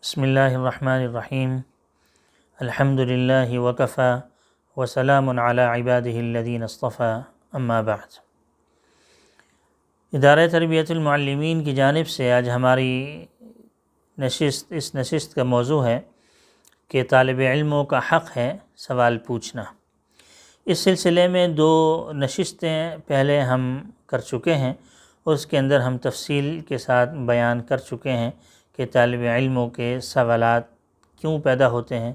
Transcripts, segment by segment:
بسم اللہ الرحمن الرحیم الحمد للہ وکفی وسلام علی عبادہ الذین اصطفی اما بعد۔ ادارہ تربیت المعلمین کی جانب سے آج ہماری اس نشست کا موضوع ہے کہ طالب علموں کا حق ہے سوال پوچھنا۔ اس سلسلے میں 2 نشستیں پہلے ہم کر چکے ہیں اور اس کے اندر ہم تفصیل کے ساتھ بیان کر چکے ہیں کہ طالب علموں کے سوالات کیوں پیدا ہوتے ہیں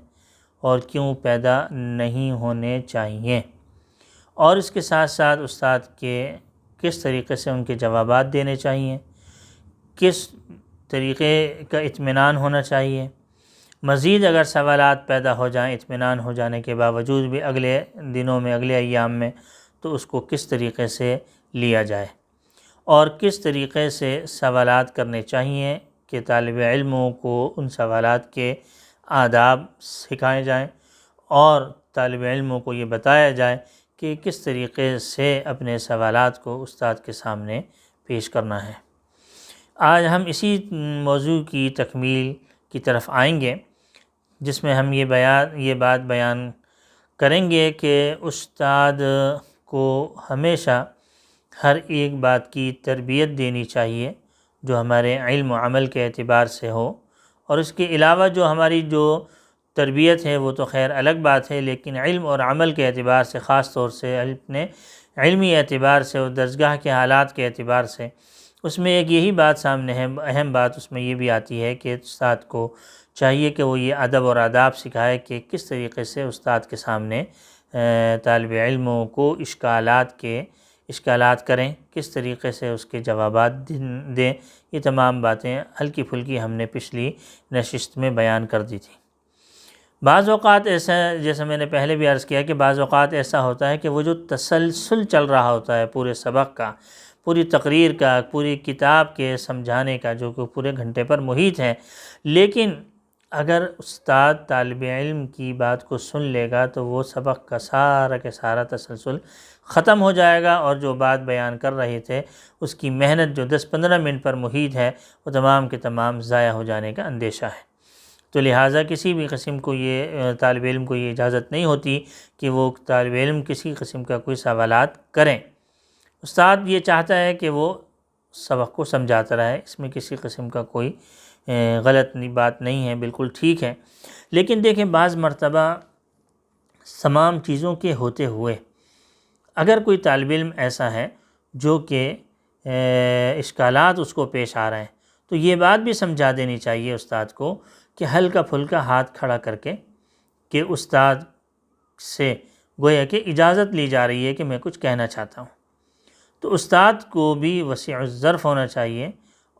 اور کیوں پیدا نہیں ہونے چاہیے، اور اس کے ساتھ ساتھ استاد کے کس طریقے سے ان کے جوابات دینے چاہیے، کس طریقے کا اطمینان ہونا چاہیے۔ مزید اگر سوالات پیدا ہو جائیں اطمینان ہو جانے کے باوجود بھی اگلے دنوں میں اگلے ایام میں، تو اس کو کس طریقے سے لیا جائے اور کس طریقے سے سوالات کرنے چاہیے کہ طالب علموں کو ان سوالات کے آداب سکھائے جائیں اور طالب علموں کو یہ بتایا جائے کہ کس طریقے سے اپنے سوالات کو استاد کے سامنے پیش کرنا ہے۔ آج ہم اسی موضوع کی تکمیل کی طرف آئیں گے، جس میں ہم یہ بات بیان کریں گے کہ استاد کو ہمیشہ ہر ایک بات کی تربیت دینی چاہیے جو ہمارے علم و عمل کے اعتبار سے ہو، اور اس کے علاوہ جو ہماری جو تربیت ہے وہ تو خیر الگ بات ہے، لیکن علم اور عمل کے اعتبار سے، خاص طور سے اپنے علمی اعتبار سے اور درسگاہ کے حالات کے اعتبار سے، اس میں ایک یہی بات سامنے ہے، اہم بات اس میں یہ بھی آتی ہے کہ استاد کو چاہیے کہ وہ یہ ادب اور آداب سکھائے کہ کس طریقے سے استاد کے سامنے طالب علموں کو اشکالات کریں، کس طریقے سے اس کے جوابات دیں۔ یہ تمام باتیں ہلکی پھلکی ہم نے پچھلی نشست میں بیان کر دی تھی۔ بعض اوقات ایسا، جیسے میں نے پہلے بھی عرض کیا، کہ بعض اوقات ایسا ہوتا ہے کہ وہ جو تسلسل چل رہا ہوتا ہے پورے سبق کا، پوری تقریر کا، پوری کتاب کے سمجھانے کا، جو کہ پورے گھنٹے پر محیط ہے، لیکن اگر استاد طالب علم کی بات کو سن لے گا تو وہ سبق کا سارا تسلسل ختم ہو جائے گا، اور جو بات بیان کر رہے تھے اس کی محنت جو 10-15 منٹ پر محیط ہے وہ تمام کے تمام ضائع ہو جانے کا اندیشہ ہے۔ تو لہٰذا کسی بھی قسم کو طالب علم کو یہ اجازت نہیں ہوتی کہ وہ طالب علم کسی قسم کا کوئی سوالات کریں۔ استاد یہ چاہتا ہے کہ وہ سبق کو سمجھاتا رہے، اس میں کسی قسم کا کوئی غلط بات نہیں ہے، بالکل ٹھیک ہے۔ لیکن دیکھیں، بعض مرتبہ تمام چیزوں کے ہوتے ہوئے اگر کوئی طالب علم ایسا ہے جو کہ اشکالات اس کو پیش آ رہے ہیں، تو یہ بات بھی سمجھا دینی چاہیے استاد کو کہ ہلکا پھلکا ہاتھ کھڑا کر کے کہ استاد سے گویا کہ اجازت لی جا رہی ہے کہ میں کچھ کہنا چاہتا ہوں۔ تو استاد کو بھی وسیع الظرف ہونا چاہیے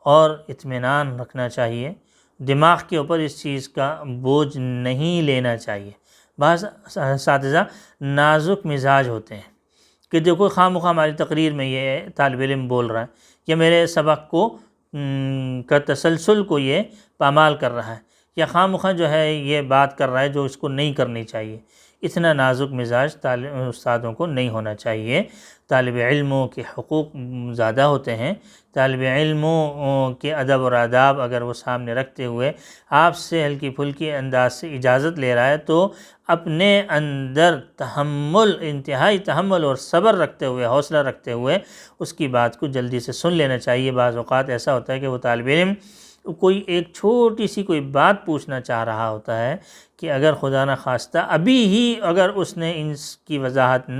اور اطمینان رکھنا چاہیے، دماغ کے اوپر اس چیز کا بوجھ نہیں لینا چاہیے۔ بعض اساتذہ نازک مزاج ہوتے ہیں کہ دیکھو خواہ مخواہ ہماری تقریر میں یہ طالب علم بول رہا ہے یا میرے سبق کا تسلسل کو یہ پامال کر رہا ہے، یا خواہ مخواہ جو ہے یہ بات کر رہا ہے جو اس کو نہیں کرنی چاہیے۔ اتنا نازک مزاج استادوں کو نہیں ہونا چاہیے۔ طالب علموں کے حقوق زیادہ ہوتے ہیں، طالب علموں کے ادب اور آداب اگر وہ سامنے رکھتے ہوئے آپ سے ہلکی پھلکی انداز سے اجازت لے رہا ہے تو اپنے اندر انتہائی تحمل اور صبر رکھتے ہوئے، حوصلہ رکھتے ہوئے اس کی بات کو جلدی سے سن لینا چاہیے۔ بعض اوقات ایسا ہوتا ہے کہ وہ طالب علم کوئی ایک چھوٹی سی کوئی بات پوچھنا چاہ رہا ہوتا ہے کہ اگر خدا نخواستہ ابھی ہی اگر اس نے اس کی وضاحت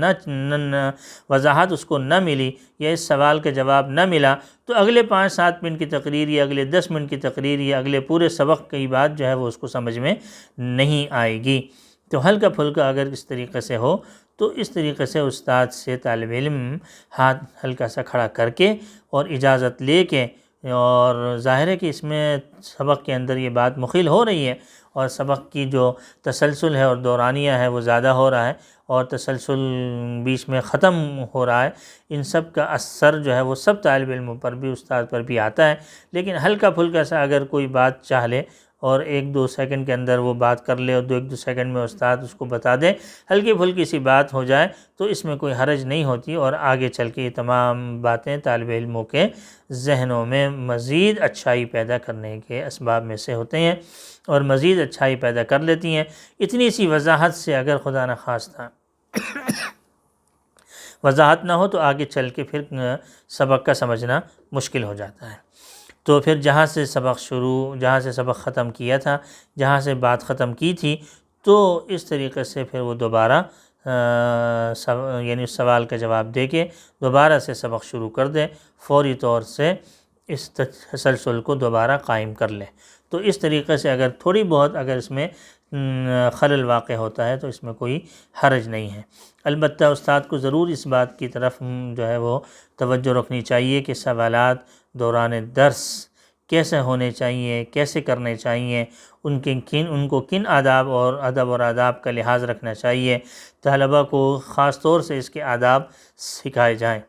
اس کو نہ ملی یا اس سوال کا جواب نہ ملا تو اگلے 5-7 منٹ کی تقریر یا اگلے 10 منٹ کی تقریر یا اگلے پورے سبق کی بات جو ہے وہ اس کو سمجھ میں نہیں آئے گی۔ تو ہلکا پھلکا اگر اس طریقے سے ہو تو اس طریقے سے استاد سے طالب علم ہاتھ ہلکا سا کھڑا کر کے اور اجازت لے کے، اور ظاہر ہے کہ اس میں سبق کے اندر یہ بات مخل ہو رہی ہے اور سبق کی جو تسلسل ہے اور دورانیہ ہے وہ زیادہ ہو رہا ہے اور تسلسل بیچ میں ختم ہو رہا ہے، ان سب کا اثر جو ہے وہ سب طالب علموں پر بھی، استاد پر بھی آتا ہے۔ لیکن ہلکا پھلکا سا اگر کوئی بات چاہ لے اور 1-2 سیکنڈ کے اندر وہ بات کر لے اور 1-2 سیکنڈ میں استاد اس کو بتا دے، ہلکی پھلکی سی بات ہو جائے تو اس میں کوئی حرج نہیں ہوتی، اور آگے چل کے یہ تمام باتیں طالب علموں کے ذہنوں میں مزید اچھائی پیدا کرنے کے اسباب میں سے ہوتے ہیں اور مزید اچھائی پیدا کر لیتی ہیں۔ اتنی سی وضاحت سے اگر خدا نخواستہ وضاحت نہ ہو تو آگے چل کے پھر سبق کا سمجھنا مشکل ہو جاتا ہے۔ تو پھر جہاں سے سبق ختم کیا تھا، جہاں سے بات ختم کی تھی، تو اس طریقے سے پھر وہ دوبارہ یعنی اس سوال کا جواب دے کے دوبارہ سے سبق شروع کر دے، فوری طور سے اس تسلسل کو دوبارہ قائم کر لے۔ تو اس طریقے سے اگر تھوڑی بہت اگر اس میں خلل واقع ہوتا ہے تو اس میں کوئی حرج نہیں ہے۔ البتہ استاد کو ضرور اس بات کی طرف جو ہے وہ توجہ رکھنی چاہیے کہ سوالات دوران درس کیسے ہونے چاہیے، کیسے کرنے چاہیے، ان کو کن ادب اور آداب کا لحاظ رکھنا چاہیے۔ طلباء کو خاص طور سے اس کے آداب سکھائے جائیں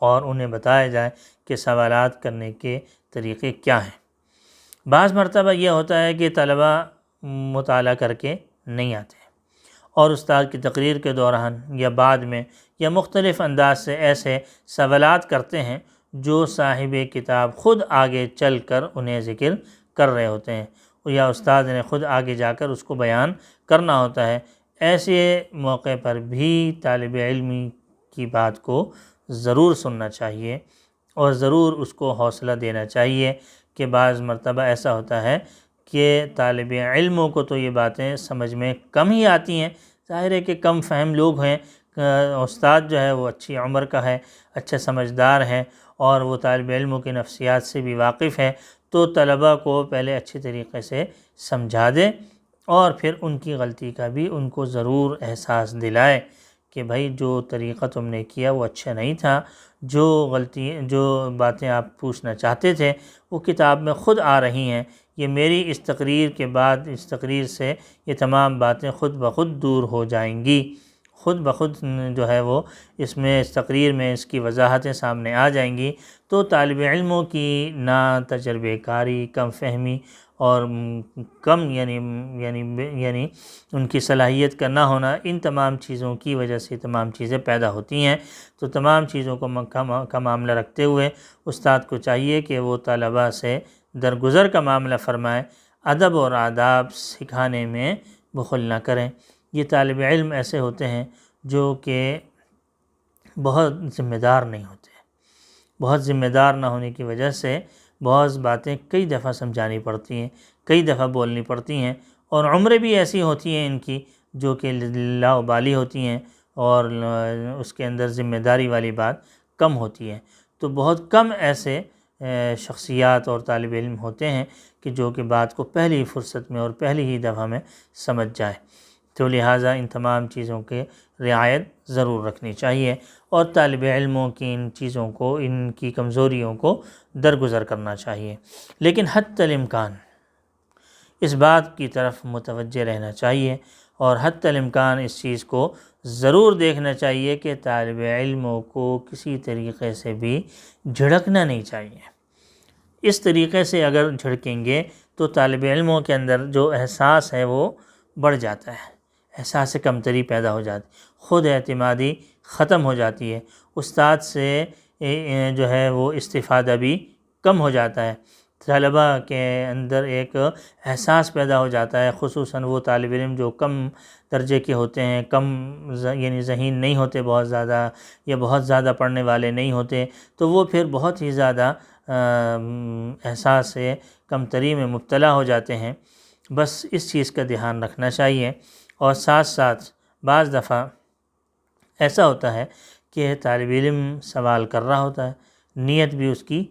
اور انہیں بتایا جائے کہ سوالات کرنے کے طریقے کیا ہیں۔ بعض مرتبہ یہ ہوتا ہے کہ طلباء مطالعہ کر کے نہیں آتے اور استاد کی تقریر کے دوران یا بعد میں یا مختلف انداز سے ایسے سوالات کرتے ہیں جو صاحب کتاب خود آگے چل کر انہیں ذکر کر رہے ہوتے ہیں یا استاد نے خود آگے جا کر اس کو بیان کرنا ہوتا ہے۔ ایسے موقع پر بھی طالب علمی کی بات کو ضرور سننا چاہیے اور ضرور اس کو حوصلہ دینا چاہیے کہ بعض مرتبہ ایسا ہوتا ہے کہ طالب علموں کو تو یہ باتیں سمجھ میں کم ہی آتی ہیں، ظاہر ہے کہ کم فہم لوگ ہیں، استاد جو ہے وہ اچھی عمر کا ہے، اچھا سمجھدار ہے اور وہ طالب علموں کی نفسیات سے بھی واقف ہے، تو طلباء کو پہلے اچھی طریقے سے سمجھا دے اور پھر ان کی غلطی کا بھی ان کو ضرور احساس دلائے کہ بھائی جو طریقہ تم نے کیا وہ اچھا نہیں تھا، جو باتیں آپ پوچھنا چاہتے تھے وہ کتاب میں خود آ رہی ہیں، یہ میری اس تقریر کے بعد اس تقریر سے یہ تمام باتیں خود بخود دور ہو جائیں گی، خود بخود جو ہے وہ اس تقریر میں اس کی وضاحتیں سامنے آ جائیں گی۔ تو طالب علموں کی نا تجربے کاری، کم فہمی اور کم یعنی ان کی صلاحیت کا نہ ہونا، ان تمام چیزوں کی وجہ سے تمام چیزیں پیدا ہوتی ہیں۔ تو تمام چیزوں کا معاملہ رکھتے ہوئے استاد کو چاہیے کہ وہ طلباء سے درگزر کا معاملہ فرمائے، ادب اور آداب سکھانے میں بخل نہ کریں۔ یہ طالب علم ایسے ہوتے ہیں جو کہ بہت ذمہ دار نہیں ہوتے، بہت ذمہ دار نہ ہونے کی وجہ سے بہت باتیں کئی دفعہ سمجھانی پڑتی ہیں، کئی دفعہ بولنی پڑتی ہیں، اور عمریں بھی ایسی ہوتی ہیں ان کی جو کہ لاابالی ہوتی ہیں اور اس کے اندر ذمہ داری والی بات کم ہوتی ہے۔ تو بہت کم ایسے شخصیات اور طالب علم ہوتے ہیں کہ جو کہ بات کو پہلی فرصت میں اور پہلی ہی دفعہ میں سمجھ جائے۔ تو لہٰذا ان تمام چیزوں کے رعایت ضرور رکھنی چاہیے اور طالب علموں کی ان چیزوں کو، ان کی کمزوریوں کو درگزر کرنا چاہیے، لیکن حتی الامکان اس بات کی طرف متوجہ رہنا چاہیے اور حتی الامکان اس چیز کو ضرور دیکھنا چاہیے کہ طالب علموں کو کسی طریقے سے بھی جھڑکنا نہیں چاہیے۔ اس طریقے سے اگر جھڑکیں گے تو طالب علموں کے اندر جو احساس ہے وہ بڑھ جاتا ہے، احساس کمتری پیدا ہو جاتی، خود اعتمادی ختم ہو جاتی ہے، استاد سے جو ہے وہ استفادہ بھی کم ہو جاتا ہے، طلباء کے اندر ایک احساس پیدا ہو جاتا ہے، خصوصاً وہ طالب علم جو کم درجے کے ہوتے ہیں، کم یعنی ذہین نہیں ہوتے بہت زیادہ، یا بہت زیادہ پڑھنے والے نہیں ہوتے، تو وہ پھر بہت ہی زیادہ احساس کمتری میں مبتلا ہو جاتے ہیں۔ بس اس چیز کا دھیان رکھنا چاہیے، اور ساتھ ساتھ بعض دفعہ ایسا ہوتا ہے کہ طالب علم سوال کر رہا ہوتا ہے، نیت بھی اس کی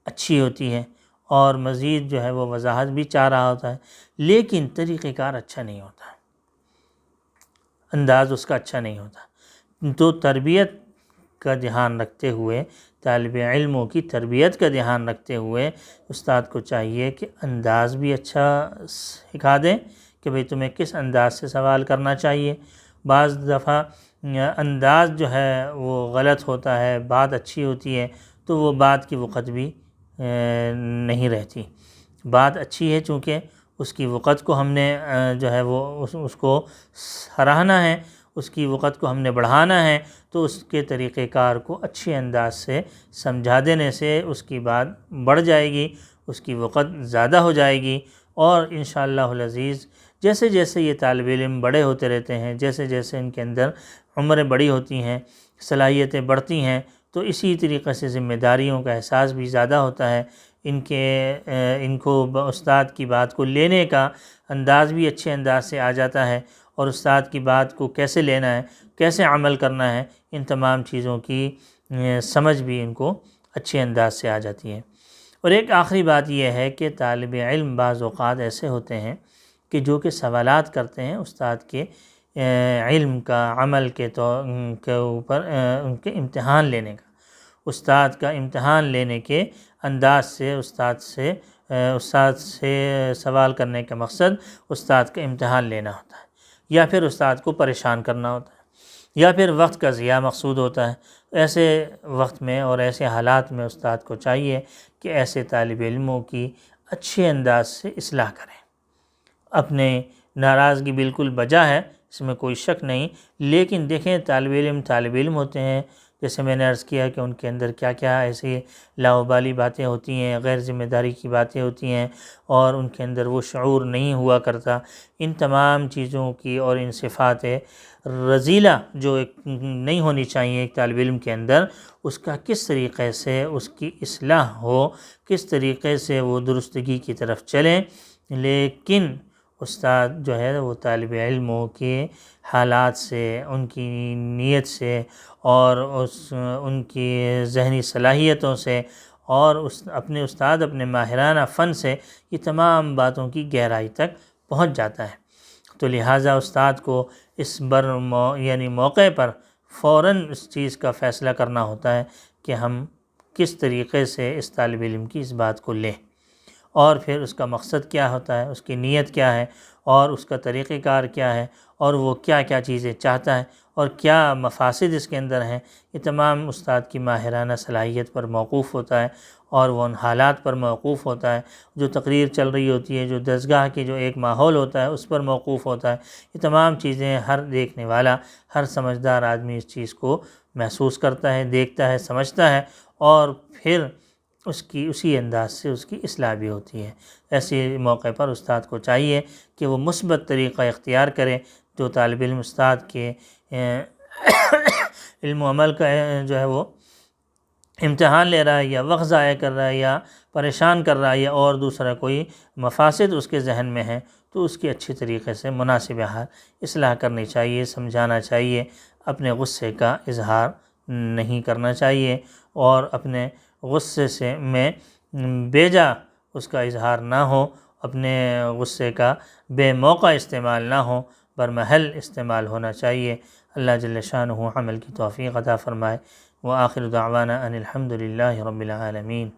اچھی ہوتی ہے اور مزید جو ہے وہ وضاحت بھی چاہ رہا ہوتا ہے، لیکن طریقہ کار اچھا نہیں ہوتا، انداز اس کا اچھا نہیں ہوتا۔ تو تربیت کا دھیان رکھتے ہوئے، طالب علموں کی تربیت کا دھیان رکھتے ہوئے استاد کو چاہیے کہ انداز بھی اچھا سکھا دیں کہ بھئی تمہیں کس انداز سے سوال کرنا چاہیے۔ بعض دفعہ انداز جو ہے وہ غلط ہوتا ہے، بات اچھی ہوتی ہے تو وہ بات کی وقت بھی نہیں رہتی، بات اچھی ہے چونکہ اس کی وقت کو ہم نے جو ہے وہ اس کو سراہنا ہے، اس کی وقت کو ہم نے بڑھانا ہے، تو اس کے طریقہ کار کو اچھے انداز سے سمجھا دینے سے اس کی بات بڑھ جائے گی، اس کی وقت زیادہ ہو جائے گی، اور انشاءاللہ العزیز جیسے جیسے یہ طالب علم بڑے ہوتے رہتے ہیں، جیسے جیسے ان کے اندر عمریں بڑی ہوتی ہیں، صلاحیتیں بڑھتی ہیں، تو اسی طریقے سے ذمہ داریوں کا احساس بھی زیادہ ہوتا ہے، ان کو استاد کی بات کو لینے کا انداز بھی اچھے انداز سے آ جاتا ہے، اور استاد کی بات کو کیسے لینا ہے، کیسے عمل کرنا ہے، ان تمام چیزوں کی سمجھ بھی ان کو اچھے انداز سے آ جاتی ہے۔ اور ایک آخری بات یہ ہے کہ طالب علم بعض اوقات ایسے ہوتے ہیں کہ جو کہ سوالات کرتے ہیں استاد کے علم کا، عمل کے اوپر ان کے امتحان لینے کا، استاد کا امتحان لینے کے انداز سے استاد سے سوال کرنے کا مقصد استاد کا امتحان لینا ہوتا ہے، یا پھر استاد کو پریشان کرنا ہوتا ہے، یا پھر وقت کا ضیاع مقصود ہوتا ہے۔ ایسے وقت میں اور ایسے حالات میں استاد کو چاہیے کہ ایسے طالب علموں کی اچھے انداز سے اصلاح کریں۔ اپنے ناراضگی بالکل بجا ہے، اس میں کوئی شک نہیں، لیکن دیکھیں طالب علم ہوتے ہیں، جیسے میں نے عرض کیا کہ ان کے اندر کیا کیا ایسی لاؤبالی باتیں ہوتی ہیں، غیر ذمہ داری کی باتیں ہوتی ہیں، اور ان کے اندر وہ شعور نہیں ہوا کرتا۔ ان تمام چیزوں کی اور ان صفات رذیلہ جو نہیں ہونی چاہیے ایک طالب علم کے اندر، اس کا کس طریقے سے اس کی اصلاح ہو، کس طریقے سے وہ درستگی کی طرف چلیں۔ لیکن استاد جو ہے وہ طالب علموں کے حالات سے، ان کی نیت سے، اور ان کی ذہنی صلاحیتوں سے، اور اپنے استاد اپنے ماہرانہ فن سے یہ تمام باتوں کی گہرائی تک پہنچ جاتا ہے۔ تو لہٰذا استاد کو اس موقع پر فوراً اس چیز کا فیصلہ کرنا ہوتا ہے کہ ہم کس طریقے سے اس طالب علم کی اس بات کو لیں، اور پھر اس کا مقصد کیا ہوتا ہے، اس کی نیت کیا ہے، اور اس کا طریقہ کار کیا ہے، اور وہ کیا کیا چیزیں چاہتا ہے، اور کیا مفاسد اس کے اندر ہیں۔ یہ تمام استاد کی ماہرانہ صلاحیت پر موقوف ہوتا ہے، اور وہ ان حالات پر موقوف ہوتا ہے، جو تقریر چل رہی ہوتی ہے، جو درسگاہ کے جو ایک ماحول ہوتا ہے اس پر موقوف ہوتا ہے۔ یہ تمام چیزیں ہر دیکھنے والا، ہر سمجھدار آدمی اس چیز کو محسوس کرتا ہے، دیکھتا ہے، سمجھتا ہے، اور پھر اسی انداز سے اس کی اصلاح بھی ہوتی ہے۔ ایسے موقع پر استاد کو چاہیے کہ وہ مثبت طریقہ اختیار کرے۔ جو طالب علم استاد کے علم و عمل کا جو ہے وہ امتحان لے رہا ہے، یا وقت ضائع کر رہا ہے، یا پریشان کر رہا ہے، یا اور دوسرا کوئی مفاسد اس کے ذہن میں ہے، تو اس کی اچھی طریقے سے مناسب حال اصلاح کرنی چاہیے، سمجھانا چاہیے، اپنے غصے کا اظہار نہیں کرنا چاہیے، اور اپنے غصے میں بیجا اس کا اظہار نہ ہو، اپنے غصے کا بے موقع استعمال نہ ہو، برمحل استعمال ہونا چاہیے۔ اللہ جل شانہ عمل کی توفیق عطا فرمائے۔ وآخر دعوانا ان الحمد للہ رب العالمین۔